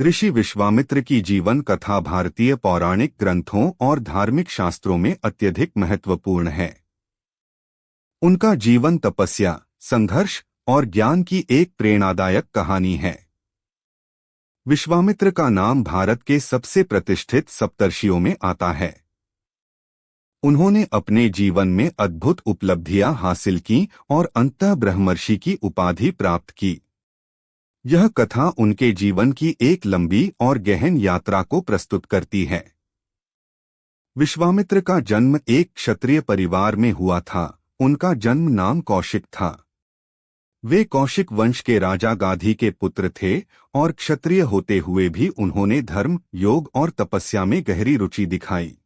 ऋषि विश्वामित्र की जीवन कथा भारतीय पौराणिक ग्रंथों और धार्मिक शास्त्रों में अत्यधिक महत्वपूर्ण है। उनका जीवन तपस्या, संघर्ष और ज्ञान की एक प्रेरणादायक कहानी है। विश्वामित्र का नाम भारत के सबसे प्रतिष्ठित सप्तर्षियों में आता है। उन्होंने अपने जीवन में अद्भुत उपलब्धियां हासिल की और अंततः ब्रह्मर्षि की उपाधि प्राप्त की। यह कथा उनके जीवन की एक लंबी और गहन यात्रा को प्रस्तुत करती है। विश्वामित्र का जन्म एक क्षत्रिय परिवार में हुआ था। उनका जन्म नाम कौशिक था। वे कौशिक वंश के राजा गाधी के पुत्र थे और क्षत्रिय होते हुए भी उन्होंने धर्म, योग और तपस्या में गहरी रुचि दिखाई।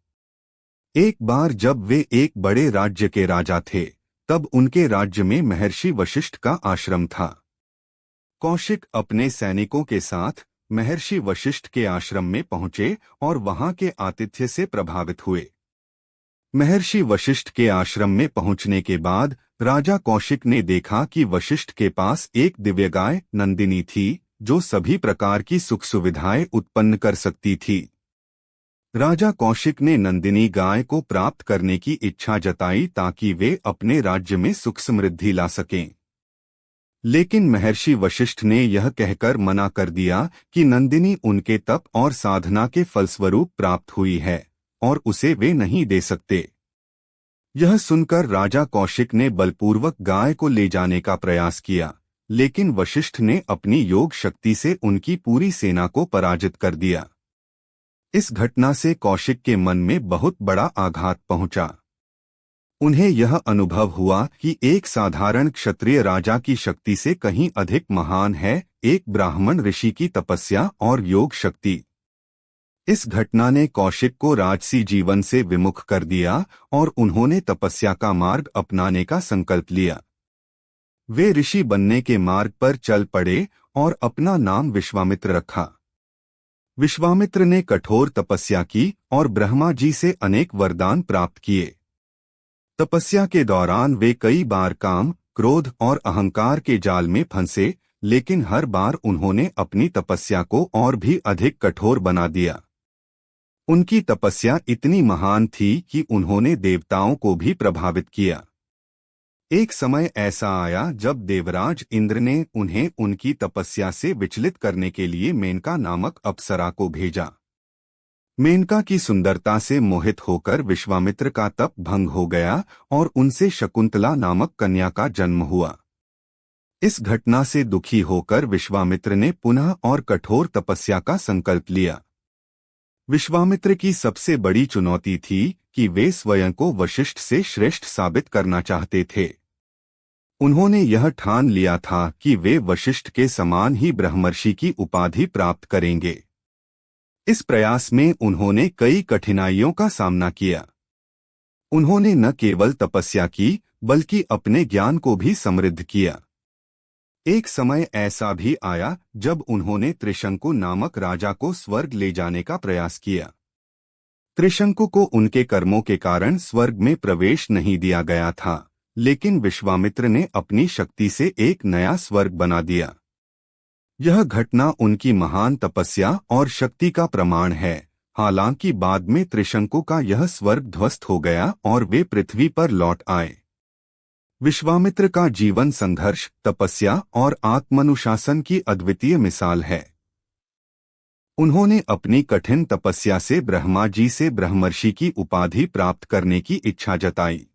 एक बार जब वे एक बड़े राज्य के राजा थे, तब उनके राज्य में महर्षि वशिष्ठ का आश्रम था। कौशिक अपने सैनिकों के साथ महर्षि वशिष्ठ के आश्रम में पहुंचे और वहां के आतिथ्य से प्रभावित हुए। महर्षि वशिष्ठ के आश्रम में पहुंचने के बाद राजा कौशिक ने देखा कि वशिष्ठ के पास एक दिव्य गाय नंदिनी थी, जो सभी प्रकार की सुख सुविधाएं उत्पन्न कर सकती थी। राजा कौशिक ने नंदिनी गाय को प्राप्त करने की इच्छा जताई ताकि वे अपने राज्य में सुख समृद्धि ला सकें। लेकिन महर्षि वशिष्ठ ने यह कहकर मना कर दिया कि नंदिनी उनके तप और साधना के फलस्वरूप प्राप्त हुई है और उसे वे नहीं दे सकते। यह सुनकर राजा कौशिक ने बलपूर्वक गाय को ले जाने का प्रयास किया, लेकिन वशिष्ठ ने अपनी योग शक्ति से उनकी पूरी सेना को पराजित कर दिया। इस घटना से कौशिक के मन में बहुत बड़ा आघात पहुंचा। उन्हें यह अनुभव हुआ कि एक साधारण क्षत्रिय राजा की शक्ति से कहीं अधिक महान है एक ब्राह्मण ऋषि की तपस्या और योग शक्ति। इस घटना ने कौशिक को राजसी जीवन से विमुख कर दिया और उन्होंने तपस्या का मार्ग अपनाने का संकल्प लिया। वे ऋषि बनने के मार्ग पर चल पड़े और अपना नाम विश्वामित्र रखा। विश्वामित्र ने कठोर तपस्या की और ब्रह्मा जी से अनेक वरदान प्राप्त किए। तपस्या के दौरान वे कई बार काम, क्रोध और अहंकार के जाल में फंसे, लेकिन हर बार उन्होंने अपनी तपस्या को और भी अधिक कठोर बना दिया। उनकी तपस्या इतनी महान थी कि उन्होंने देवताओं को भी प्रभावित किया। एक समय ऐसा आया जब देवराज इंद्र ने उन्हें उनकी तपस्या से विचलित करने के लिए मेनका नामक अप्सरा को भेजा। मेनका की सुंदरता से मोहित होकर विश्वामित्र का तप भंग हो गया और उनसे शकुंतला नामक कन्या का जन्म हुआ। इस घटना से दुखी होकर विश्वामित्र ने पुनः और कठोर तपस्या का संकल्प लिया। विश्वामित्र की सबसे बड़ी चुनौती थी कि वे स्वयं को वशिष्ठ से श्रेष्ठ साबित करना चाहते थे। उन्होंने यह ठान लिया था कि वे वशिष्ठ के समान ही ब्रह्मर्षि की उपाधि प्राप्त करेंगे। इस प्रयास में उन्होंने कई कठिनाइयों का सामना किया। उन्होंने न केवल तपस्या की, बल्कि अपने ज्ञान को भी समृद्ध किया। एक समय ऐसा भी आया जब उन्होंने त्रिशंकु नामक राजा को स्वर्ग ले जाने का प्रयास किया। त्रिशंकु को उनके कर्मों के कारण स्वर्ग में प्रवेश नहीं दिया गया था, लेकिन विश्वामित्र ने अपनी शक्ति से एक नया स्वर्ग बना दिया। यह घटना उनकी महान तपस्या और शक्ति का प्रमाण है। हालांकि बाद में त्रिशंकु का यह स्वर्ग ध्वस्त हो गया और वे पृथ्वी पर लौट आए। विश्वामित्र का जीवन संघर्ष, तपस्या और आत्मानुशासन की अद्वितीय मिसाल है। उन्होंने अपनी कठिन तपस्या से ब्रह्मा जी से ब्रह्मर्षि की उपाधि प्राप्त करने की इच्छा जताई।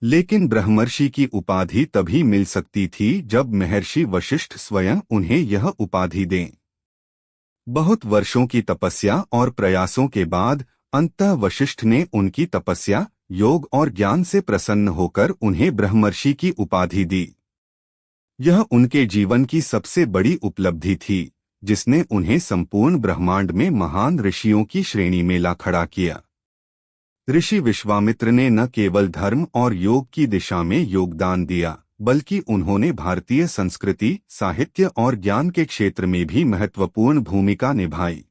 लेकिन ब्रह्मर्षि की उपाधि तभी मिल सकती थी जब महर्षि वशिष्ठ स्वयं उन्हें यह उपाधि दें। बहुत वर्षों की तपस्या और प्रयासों के बाद अंततः वशिष्ठ ने उनकी तपस्या, योग और ज्ञान से प्रसन्न होकर उन्हें ब्रह्मर्षि की उपाधि दी। यह उनके जीवन की सबसे बड़ी उपलब्धि थी, जिसने उन्हें संपूर्ण ब्रह्मांड में महान ऋषियों की श्रेणी में ला खड़ा किया। ऋषि विश्वामित्र ने न केवल धर्म और योग की दिशा में योगदान दिया, बल्कि उन्होंने भारतीय संस्कृति, साहित्य और ज्ञान के क्षेत्र में भी महत्वपूर्ण भूमिका निभाई।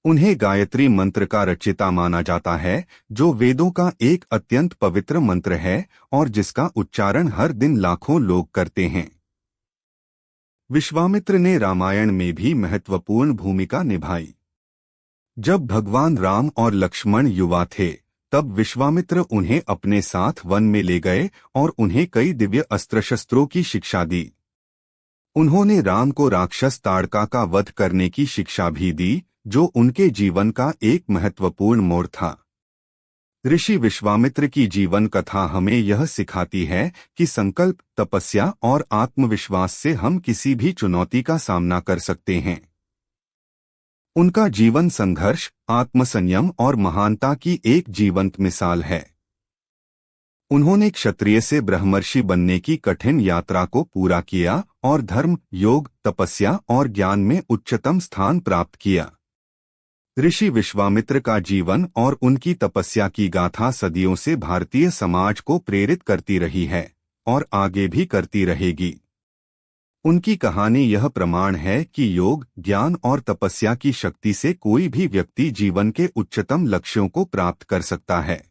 उन्हें गायत्री मंत्र का रचयिता माना जाता है, जो वेदों का एक अत्यंत पवित्र मंत्र है और जिसका उच्चारण हर दिन लाखों लोग करते हैं। विश्वामित्र ने रामायण में भी महत्वपूर्ण भूमिका निभाई। जब भगवान राम और लक्ष्मण युवा थे, तब विश्वामित्र उन्हें अपने साथ वन में ले गए और उन्हें कई दिव्य अस्त्र शस्त्रों की शिक्षा दी। उन्होंने राम को राक्षस ताड़का का वध करने की शिक्षा भी दी, जो उनके जीवन का एक महत्वपूर्ण मोड़ था। ऋषि विश्वामित्र की जीवन कथा हमें यह सिखाती है कि संकल्प, तपस्या और आत्मविश्वास से हम किसी भी चुनौती का सामना कर सकते हैं। उनका जीवन संघर्ष, आत्मसंयम और महानता की एक जीवंत मिसाल है। उन्होंने क्षत्रिय से ब्रह्मर्षि बनने की कठिन यात्रा को पूरा किया और धर्म, योग, तपस्या और ज्ञान में उच्चतम स्थान प्राप्त किया। ऋषि विश्वामित्र का जीवन और उनकी तपस्या की गाथा सदियों से भारतीय समाज को प्रेरित करती रही है और आगे भी करती रहेगी। उनकी कहानी यह प्रमाण है कि योग, ज्ञान और तपस्या की शक्ति से कोई भी व्यक्ति जीवन के उच्चतम लक्ष्यों को प्राप्त कर सकता है।